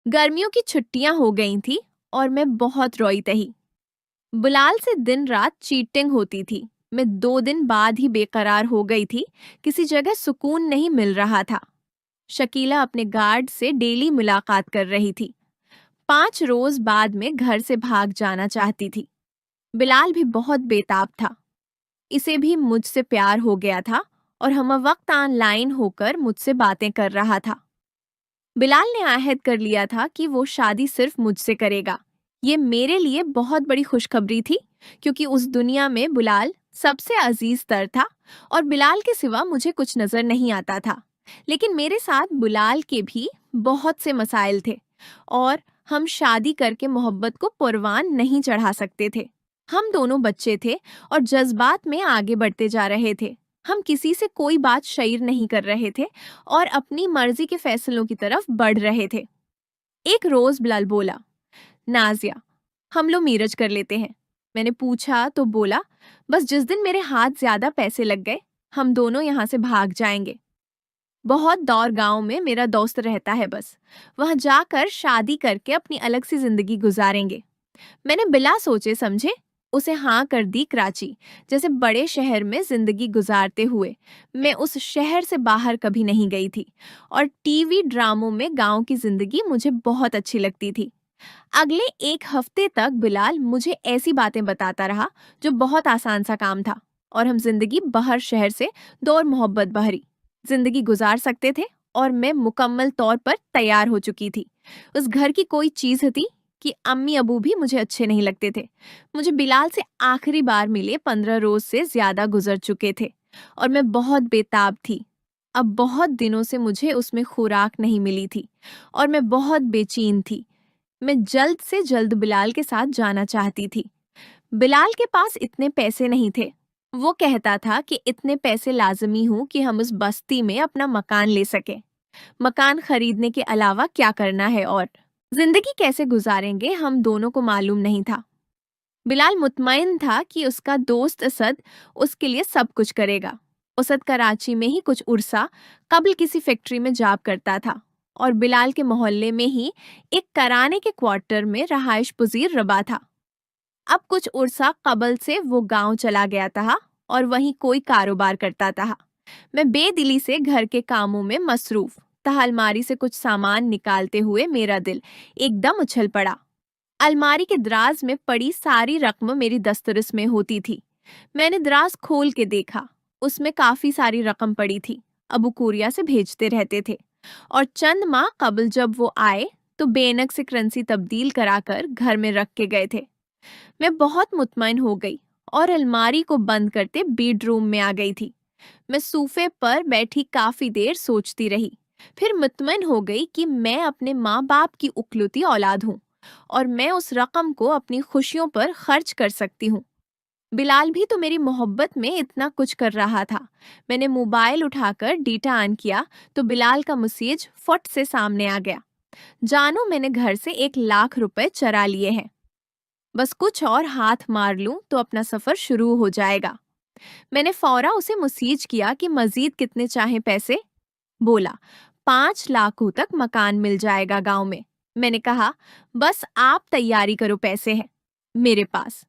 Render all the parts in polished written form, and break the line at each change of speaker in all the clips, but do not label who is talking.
गर्मियों की छुट्टियां हो गई थी और मैं बहुत रोई तही। बिलाल से दिन रात चीटिंग होती थी। मैं 2 दिन बाद ही बेकरार हो गई थी। किसी जगह सुकून नहीं मिल रहा था। शकीला अपने गार्ड से डेली मुलाकात कर रही थी। 5 रोज बाद में घर से भाग जाना चाहती थी। बिलाल भी बहुत बेताब था। इसे भी मुझसे प्यार हो गया था और हम वक्त ऑनलाइन होकर मुझसे बातें कर रहा था। बिलाल ने आहद कर लिया था कि वो शादी सिर्फ मुझसे करेगा। ये मेरे लिए बहुत बड़ी खुशखबरी थी, क्योंकि उस दुनिया में बिलाल सबसे अजीज तर था और बिलाल के सिवा मुझे कुछ नजर नहीं आता था। लेकिन मेरे साथ बिलाल के भी बहुत से मसाइल थे और हम शादी करके मोहब्बत को परवान नहीं चढ़ा सकते थे। हम दोनों बच्चे थे और जज्बात में आगे बढ़ते जा रहे थे। हम किसी से कोई बात शेयर नहीं कर रहे थे और अपनी मर्जी के फैसलों की तरफ बढ़ रहे थे। एक रोज बिलाल बोला, नाजिया, हम लोग मीरज कर लेते हैं। मैंने पूछा तो बोला, बस जिस दिन मेरे हाथ ज्यादा पैसे लग गए, हम दोनों यहाँ से भाग जाएंगे। बहुत दौर गांव में मेरा दोस्त रहता है, बस वहां जाकर शादी करके अपनी अलग सी जिंदगी गुजारेंगे। मैंने बिला सोचे समझे उसे हाँ कर दी। कराची जैसे बड़े शहर में जिंदगी गुजारते हुए मैं उस शहर से बाहर कभी नहीं गई थी और टीवी ड्रामों में गांव की जिंदगी मुझे बहुत अच्छी लगती थी। अगले 1 हफ्ते तक बिलाल मुझे ऐसी बातें बताता रहा जो बहुत आसान सा काम था और हम जिंदगी बाहर शहर से दौर मोहब्बत भरी जिंदगी गुजार सकते थे और मैं मुकम्मल तौर पर तैयार हो चुकी थी। उस घर की कोई चीज थी कि अम्मी अबू भी मुझे अच्छे नहीं लगते थे। मुझे बिलाल से आखिरी बार मिले 15 रोज से ज्यादा गुजर चुके थे और मैं बहुत बेताब थी। अब बहुत दिनों से मुझे उसमें खुराक नहीं मिली थी और मैं बहुत बेचैन थी। मैं जल्द से जल्द बिलाल के साथ जाना चाहती थी। बिलाल के पास इतने पैसे नहीं थे। वो कहता था कि इतने पैसे लाजमी हूं कि हम उस बस्ती में अपना मकान ले सकें। मकान खरीदने के अलावा क्या करना है और जिंदगी कैसे गुजारेंगे, हम दोनों को मालूम नहीं था। बिलाल मुतमईन था कि उसका दोस्त असद उसके लिए सब कुछ करेगा। असद कराची में ही कुछ उर्सा कबल किसी फैक्ट्री में जॉब करता था और बिलाल के मोहल्ले में ही एक कराने के क्वार्टर में रहायश पजीर रबा था। अब कुछ उर्सा कबल से वो गांव चला गया था और वहीं कोई कारोबार करता था। मैं बेदिली से घर के कामों में मसरूफ था। अलमारी से कुछ सामान निकालते हुए मेरा दिल एकदम उछल पड़ा। अलमारी के दराज में पड़ी सारी रकम मेरी दस्तरस में होती थी। मैंने दराज खोल के देखा। उसमें काफी सारी रकम पड़ी थी। अबू कुरिया से भेजते रहते थे और चंद माह कबल जब वो आए तो बेनक से करेंसी तब्दील कराकर घर में रख के गए थे। मैं बहुत मुतमईन हो गई और अलमारी को बंद करते बेडरूम में आ गई थी। मैं सोफे पर बैठी काफी देर सोचती रही। फिर मुतमईन हो गई कि मैं अपने माँ बाप की उकलौती औलाद हूँ और मैं उस रकम को अपनी खुशियों पर खर्च कर सकती हूँ। बिलाल भी तो मेरी मोहब्बत में इतना कुछ कर रहा था। मैंने मोबाइल उठाकर डेटा ऑन किया तो बिलाल का मैसेज फट से सामने आ गया। जानो, मैंने घर से 1 लाख रुपए चरा लिए हैं। बस कुछ और हाथ मार लूं तो अपना सफर शुरू हो जाएगा। मैंने फौरा उसे मैसेज किया कि मजीद कितने चाहे पैसे। बोला, 5 लाख तक मकान मिल जाएगा गांव में। मैंने कहा, बस आप तैयारी करो, पैसे हैं मेरे पास।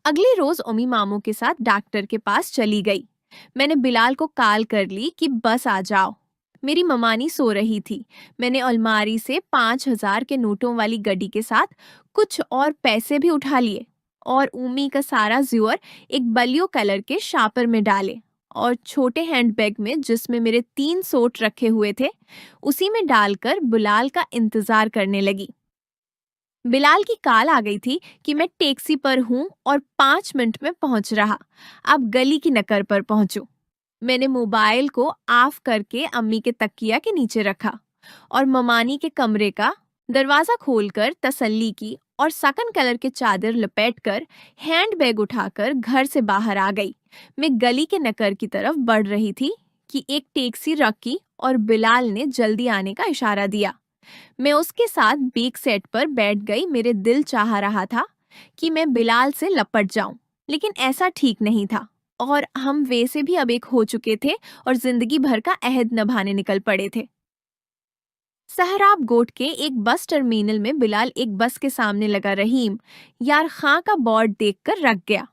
अगली रोज उम्मी मामू के साथ डॉक्टर के पास चली गई। मैंने बिलाल को कॉल कर ली कि बस आ जाओ। मेरी ममानी सो रही थी। मैंने अलमारी से 5,000 के नोटों वाली गड्डी के साथ कुछ और पैसे भी उठा लिए और उम्मी का सारा ज्योर एक बलियो कलर के शापर में डाले और छोटे हैंडबैग में जिसमें मेरे 3 सूट रखे हुए थे उसी में डालकर बिलाल का इंतजार करने लगी। बिलाल की कॉल आ गई थी कि मैं टैक्सी पर हूँ और 5 मिनट में पहुंच रहा। अब गली की नकर पर पहुंचूं। मैंने मोबाइल को ऑफ करके अम्मी के तकिया के नीचे रखा और ममानी के कमरे का दरवाजा खोलकर तसल्ली की और सकन कलर के चादर लपेटकर हैंडबैग उठाकर घर से बाहर आ गई। मैं गली के नकर की तरफ बढ़ रही थी कि एक टैक्सी रखी और बिलाल ने जल्दी आने का इशारा दिया। मैं उसके साथ बैक सेट पर बैठ गई। मेरे दिल चाह रहा था कि मैं बिलाल से लपट जाऊं, लेकिन ऐसा ठीक नहीं था और हम वैसे भी अब एक हो चुके थे और जिंदगी भर का अहद निभाने निकल पड़े थे। सहराब गोट के एक बस टर्मिनल में बिलाल एक बस के सामने लगा रहीम यार खां का बोर्ड देखकर रख गया।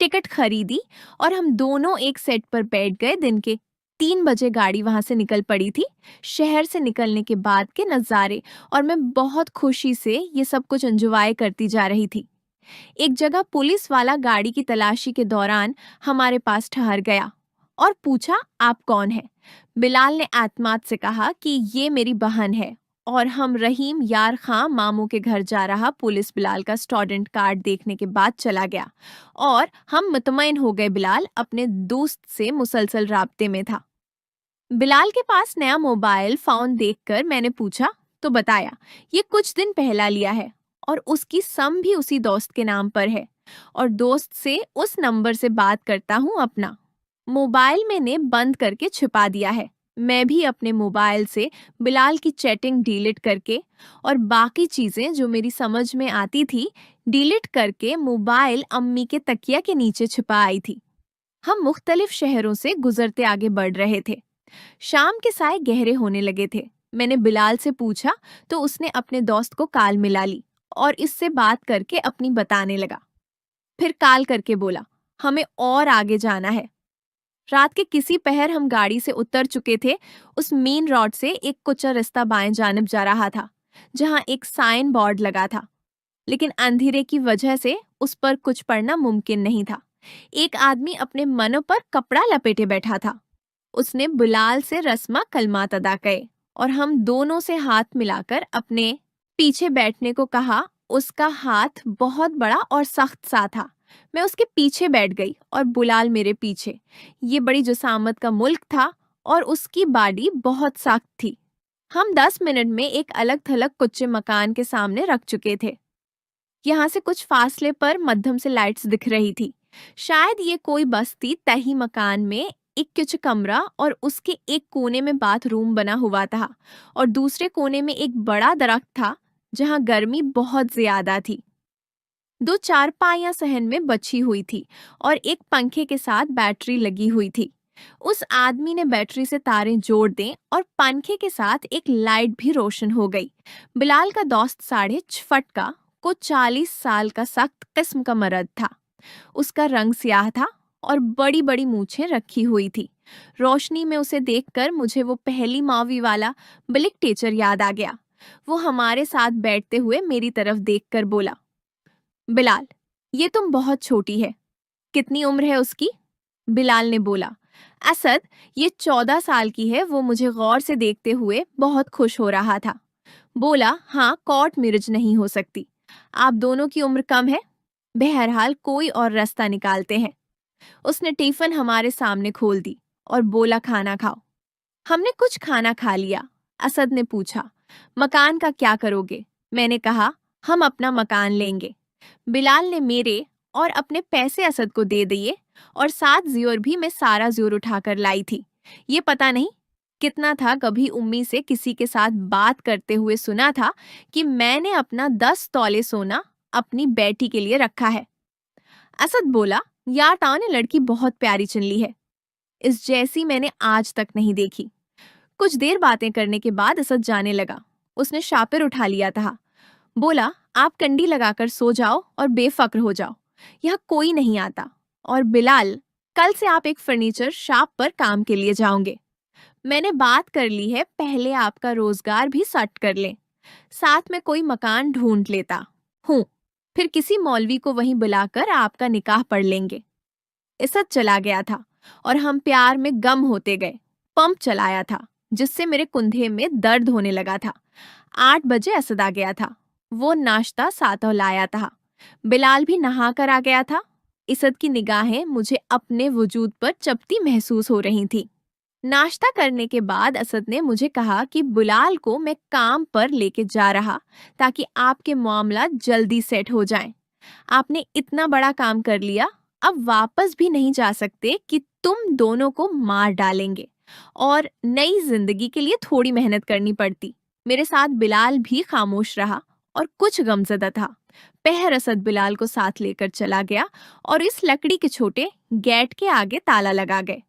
टिकट खरीदी और हम दोनों एक सेट पर बैठ गए। दिन के 3 बजे गाड़ी वहां से निकल पड़ी थी। शहर से निकलने के बाद के नज़ारे और मैं बहुत खुशी से ये सब कुछ एंजॉय करती जा रही थी। एक जगह पुलिस वाला गाड़ी की तलाशी के दौरान हमारे पास ठहर गया और पूछा, आप कौन हैं? बिलाल ने एतमाद से कहा कि ये मेरी बहन है और हम रहीम यार खां मामू के घर जा रहा। पुलिस बिलाल का स्टूडेंट कार्ड देखने के बाद चला गया और हम मुतमईन हो गए। बिलाल अपने दोस्त से मुसलसल राब्ते में था। बिलाल के पास नया मोबाइल फोन देखकर मैंने पूछा तो बताया ये कुछ दिन पहला लिया है और उसकी सम भी उसी दोस्त के नाम पर है और दोस्त से उस नंबर से बात करता हूँ। अपना मोबाइल मैंने बंद करके छिपा दिया है। मैं भी अपने मोबाइल से बिलाल की चैटिंग डिलीट करके और बाकी चीजें जो मेरी समझ में आती थी डिलीट करके मोबाइल अम्मी के तकिया के नीचे छिपा आई थी। हम मुख्तलिफ शहरों से गुजरते आगे बढ़ रहे थे। शाम के साए गहरे होने लगे थे। मैंने बिलाल से पूछा तो उसने अपने दोस्त को काल मिला ली और इससे बात करके अपनी बताने लगा। फिर काल करके बोला, हमें और आगे जाना है। रात के किसी पहर हम गाड़ी से उतर चुके थे। उस मेन रोड से एक कुचा रास्ता बाएं जानिब जा रहा था जहां एक साइन बोर्ड लगा था, लेकिन अंधेरे की वजह से उस पर कुछ पढ़ना मुमकिन नहीं था। एक आदमी अपने मन पर कपड़ा लपेटे बैठा था। उसने बिलाल से रस्मा कलमात अदा कए और हम दोनों से हाथ मिलाकर अपने पीछे बैठने को कहा। उसका हाथ बहुत बड़ा और सख्त सा था। मैं उसके पीछे बैठ गई और बिलाल मेरे पीछे। ये बड़ी जसामत का मुल्क था और उसकी बॉडी बहुत सख्त थी। हम 10 मिनट में एक अलग थलग कुच्चे मकान के सामने रख चुके थे। यहाँ से कुछ फासले पर मध्यम से लाइट्स दिख रही थी। शायद ये कोई बस्ती तही मकान में एक किच कमरा और उसके एक कोने में बाथरूम बना हुआ था और दूसरे कोने में एक बड़ा दरख्त था जहां गर्मी बहुत ज्यादा थी। 2 चारपाइयां सहन में बची हुई थी और एक पंखे के साथ बैटरी लगी हुई थी। उस आदमी ने बैटरी से तारें जोड़ दें और पंखे के साथ एक लाइट भी रोशन हो गई। बिलाल का दोस्त 6.5 फुट का को 40 साल का सख्त किस्म का मर्द था। उसका रंग स्याह था और बड़ी बड़ी मूछें रखी हुई थी। रोशनी में उसे देखकर मुझे वो पहली मावी वाला ब्लिक टीचर याद आ गया। वो हमारे साथ बैठते हुए मेरी तरफ देखकर बोला, बिलाल, ये तुम बहुत छोटी है। कितनी उम्र है उसकी? बिलाल ने बोला, असद, ये 14 साल की है। वो मुझे गौर से देखते हुए बहुत खुश हो रहा था। बोला, हाँ, कोर्ट मैरिज नहीं हो सकती। आप दोनों की उम्र कम है। बहरहाल कोई और रास्ता निकालते हैं। उसने टिफिन हमारे सामने खोल दी और बोला, खाना खाओ। हमने कुछ खाना खा लिया। असद ने पूछा, मकान का क्या करोगे? मैंने कहा, हम अपना मकान लेंगे। बिलाल ने मेरे और अपने पैसे असद को दे दिए और 7 ज़ियोर भी मैं सारा ज़ियोर उठाकर लाई थी। ये पता नहीं कितना था। कभी उम्मी से किसी के साथ बात करते हुए सुना था कि मैंने अपना 10 तोले सोना अपनी बेटी के लिए रखा है। असद बोला, यार ताऊ ने लड़की बहुत प्यारी चुन ली है। इस जैसी मैंने आज तक नहीं देखी। कुछ देर बातें करने के बाद असद जाने लगा। उसने शापिर उठा लिया था। बोला, आप कंडी लगाकर सो जाओ और बेफक्र हो जाओ। यहाँ कोई नहीं आता। और बिलाल, कल से आप एक फर्नीचर शॉप पर काम के लिए जाओगे। मैंने बात कर ली है, पहले आपका रोजगार भी सेट कर लें। साथ में कोई मकान ढूंढ लेता हूँ। फिर किसी मौलवी को वहीं बुलाकर आपका निकाह पढ़ लेंगे। इसद चला गया था और हम प्यार में गम होते गए। पंप चलाया था जिससे मेरे कुंधे में दर्द होने लगा था। 8 बजे असद आ गया था। वो नाश्ता साथ लाया था। बिलाल भी नहा कर आ गया था। इसद की निगाहें मुझे अपने वजूद पर चपती महसूस हो रही थी। नाश्ता करने के बाद असद ने मुझे कहा कि बिलाल को मैं काम पर लेके जा रहा ताकि आपके मामला जल्दी सेट हो जाएं। आपने इतना बड़ा काम कर लिया, अब वापस भी नहीं जा सकते कि तुम दोनों को मार डालेंगे और नई जिंदगी के लिए थोड़ी मेहनत करनी पड़ती। मेरे साथ बिलाल भी खामोश रहा और कुछ गमज़दा था। पहर असद बिलाल को साथ लेकर चला गया और इस लकड़ी के छोटे गेट के आगे ताला लगा गए।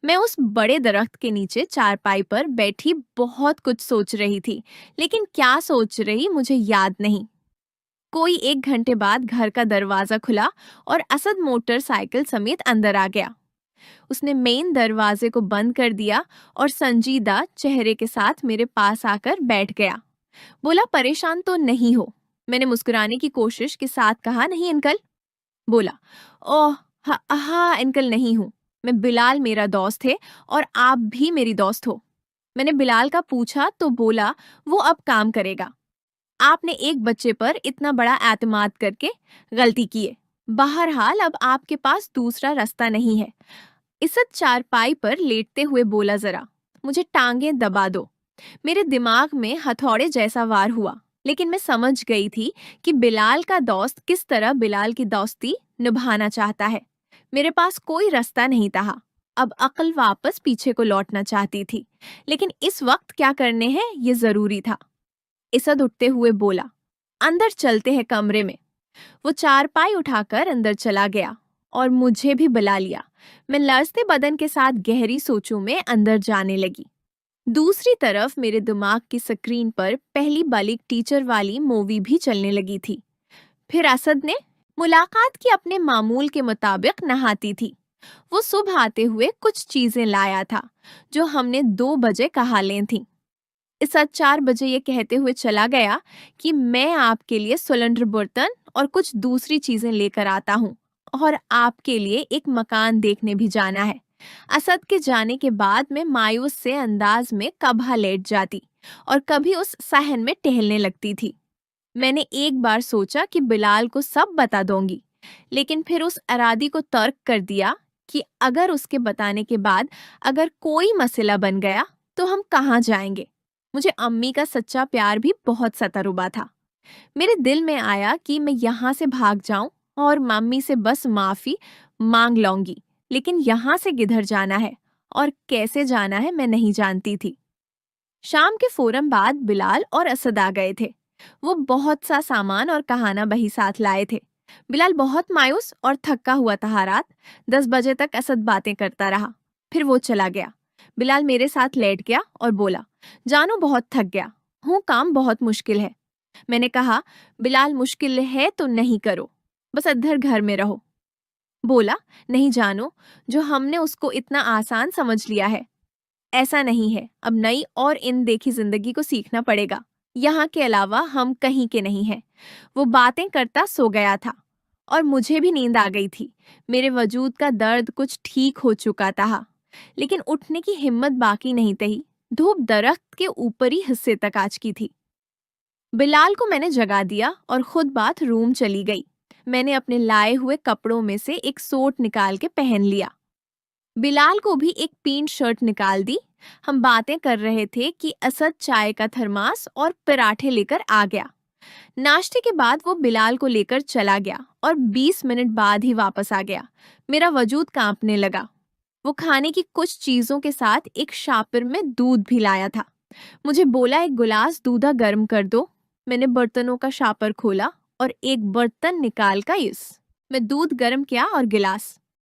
मैं उस बड़े दरख्त के नीचे चारपाई पर बैठी बहुत कुछ सोच रही थी, लेकिन क्या सोच रही मुझे याद नहीं। कोई 1 घंटे बाद घर का दरवाजा खुला और असद मोटरसाइकिल समेत अंदर आ गया। उसने मेन दरवाजे को बंद कर दिया और संजीदा चेहरे के साथ मेरे पास आकर बैठ गया। बोला, परेशान तो नहीं हो? मैंने मुस्कुराने की कोशिश के साथ कहा, नहीं अंकल। बोला, ओह हाँ अंकल, नहीं हूँ। मैं बिलाल मेरा दोस्त है और आप भी मेरी दोस्त हो। मैंने बिलाल का पूछा तो बोला वो अब काम करेगा। आपने एक बच्चे पर इतना बड़ा एतमाद करके गलती की है। बहरहाल अब आपके पास दूसरा रास्ता नहीं है। इज्जत चारपाई पर लेटते हुए बोला, जरा मुझे टांगें दबा दो। मेरे दिमाग में हथौड़े जैसा वार हुआ, लेकिन मैं समझ गई थी कि बिलाल का दोस्त किस तरह बिलाल की दोस्ती निभाना चाहता है। मेरे पास कोई रास्ता नहीं था। अब अक्ल वापस पीछे को लौटना चाहती थी, लेकिन इस वक्त क्या करने हैं ये जरूरी था। इसद उठते हुए बोला, अंदर चलते हैं कमरे में। वो चारपाई उठाकर अंदर चला गया और मुझे भी बुला लिया। मैं लरजते बदन के साथ गहरी सोचों में अंदर जाने लगी। दूसरी तरफ मेरे दिमाग की स्क्रीन पर पहली बालिग टीचर वाली मूवी भी चलने लगी थी। फिर असद ने मुलाकात की अपने मामूल के मुताबिक नहाती थी। वो सुबह आते हुए कुछ चीजें लाया था जो हमने 2 बजे कहा लें थी। इस 4 बजे ये कहते हुए चला गया कि मैं आपके लिए सिलेंडर बर्तन और कुछ दूसरी चीजें लेकर आता हूँ और आपके लिए एक मकान देखने भी जाना है। असद के जाने के बाद मैं मायूस से अंदाज में कभा लेट जाती और कभी उस सहन में टहलने लगती थी। मैंने एक बार सोचा कि बिलाल को सब बता दूंगी, लेकिन फिर उस इरादी को तर्क कर दिया कि अगर उसके बताने के बाद अगर कोई मसला बन गया तो हम कहाँ जाएंगे। मुझे अम्मी का सच्चा प्यार भी बहुत सतारुबा था। मेरे दिल में आया कि मैं यहाँ से भाग जाऊं और मम्मी से बस माफी मांग लूंगी, लेकिन यहाँ से किधर जाना है और कैसे जाना है मैं नहीं जानती थी। शाम के फौरन बाद बिलाल और असद आ गए थे। वो बहुत सा सामान और कहाना बही साथ लाए थे। बिलाल बहुत मायूस और थका हुआ था। रात 10 बजे तक असद बातें करता रहा, फिर वो चला गया। बिलाल मेरे साथ लेट गया और बोला, जानो बहुत थक गया हूँ, काम बहुत मुश्किल है। मैंने कहा, बिलाल मुश्किल है तो नहीं करो, बस अद्धर घर में रहो। बोला, नहीं जानो, जो हमने उसको इतना आसान समझ लिया है ऐसा नहीं है। अब नई और इन देखी जिंदगी को सीखना पड़ेगा। यहाँ के अलावा हम कहीं के नहीं हैं। वो बातें करता सो गया था और मुझे भी नींद आ गई थी। मेरे वजूद का दर्द कुछ ठीक हो चुका था, लेकिन उठने की हिम्मत बाकी नहीं थी। धूप दरख्त के ऊपरी हिस्से तक आ चुकी थी। बिलाल को मैंने जगा दिया और खुद बाथरूम चली गई। मैंने अपने लाए हुए कपड़ों में से एक सूट निकाल के पहन लिया। बिलाल को भी एक पींट शर्ट निकाल दी। हम बातें कर रहे थे कि असद चाय का थर्मास और पराठे लेकर आ गया। नाश्ते के बाद वो बिलाल को लेकर चला गया और 20 मिनट बाद ही वापस आ गया। मेरा वजूद कांपने लगा। वो खाने की कुछ चीजों के साथ एक शापर में दूध भी लाया था। मुझे बोला, एक गिलास दूधा गर्म कर दो। मैंने बर्तनों का शापर खोला और एक बर्तन निकाल का मैं दूध गर्म किया और गिलास